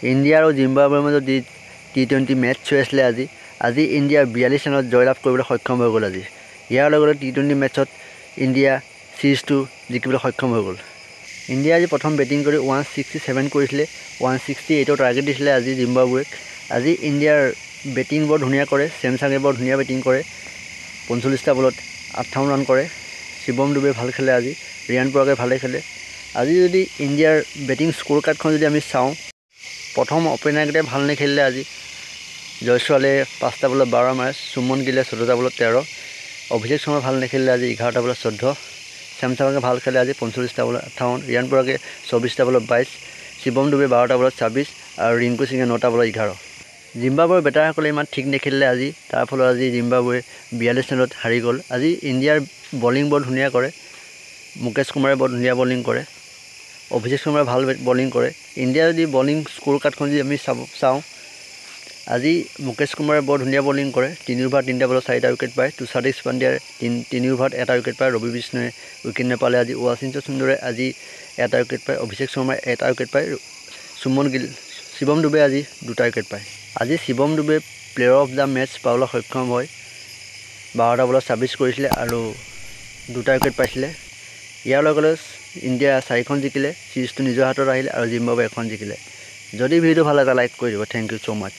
India আৰু জিম্বাবৱেৰ মাজত যি T20 মেটচ হৈ আছিলে আজি ইণ্ডিয়া 42 ৰানত জয়লাভ কৰিবলৈ সক্ষম হৈ গ'ল আজি। ইয়াৰ লগে লগে T20 মেটচত ইণ্ডিয়া সিৰিজটো জিকিবলৈ সক্ষম হৈ গ'ল। ইণ্ডিয়া আজি প্ৰথম বেটিং কৰি 167 কৰিছিলে, 168ৰ টাৰ্গেট দিছিলে আজি জিম্বাবৱেক। আজি ইণ্ডিয়াৰ বেটিং বৰ ধুনীয়া কৰে, ছেমছাঙে বৰ ধুনীয়া বেটিং কৰে, 45টা বলত 58 ৰান কৰে। শিৱম ডুবে ভাল খেলে আজি, ৰিয়ান পৰাগে ভালে খেলে। আজি যদি ইণ্ডিয়াৰ বেটিং স্ক'ৰ কাৰ্ডখন যদি আমি চাওঁ, প্ৰথম অপেনাৰকেইটাই ভাল নেখেলিলে আজি। জয়ছোৱালে 5টা বলত 12 মাৰে, সুমন গিলে 14টা বলত 13, অভিষেক শৰ্মা ভাল নেখেলিলে আজি, 11টা বলত 14, ছেমছাঙে ভাল খেলে আজি 45টা বলত 58, ৰিয়ান পৰাগে 24টা বলত 22, শিৱম ডুবে 12টা বলত 26 আৰু ৰিংকু সিঙে 9টা বলত 11। জিম্বাবৱেৰ বেটাৰসকলে ইমান ঠিক নেখেলিলে আজি, তাৰ ফলত আজি জিম্বাবৱে 42 ৰানত হাৰি গ'ল। আজি ইণ্ডিয়াৰ বলিং বৰ ধুনীয়া কৰে, মুকেশ কুমাৰে বৰ ধুনীয়া বলিং কৰে, অভিষেক শৰ্মাই ভাল বলিং কৰে। ইণ্ডিয়াৰ যদি বলিং স্ক'ৰ কাৰ্ডখন যদি আমি চাওঁ, আজি মুকেশ কুমাৰে বৰ ধুনীয়া বলিং কৰে, 3 অভাৰ 3টা বলত 4টা উইকেট পায়। তুষাৰদেৱ পাণ্ডিয়াই 3 অভাৰত 1টা উইকেট পায়, ৰবি বিষ্ণুৱে উইকেট নাপালে আজি, ৱাশ্বিংটন সুন্দৰে আজি 1টা উইকেট পায়, অভিষেক শৰ্মাই 1টা উইকেট পায়, শিৱম ডুবে আজি 2টা উইকেট পায়। আজি শিৱম ডুবে প্লেয়াৰ অফ দ্য মেটচ পাবলৈ সক্ষম হয়, 12টা বলত 26 কৰিছিলে আৰু 2টা উইকেট পাইছিলে। ইয়াৰ লগে লগে ইণ্ডিয়া 4খন জিকিলে, সিৰিজটো নিজৰ হাতত আহিলে আৰু জিম্বাবৱে 1খন জিকিলে। যদি ভিডিঅ'টো ভাল লাগে লাইক কৰি দিব। Thank you so' much.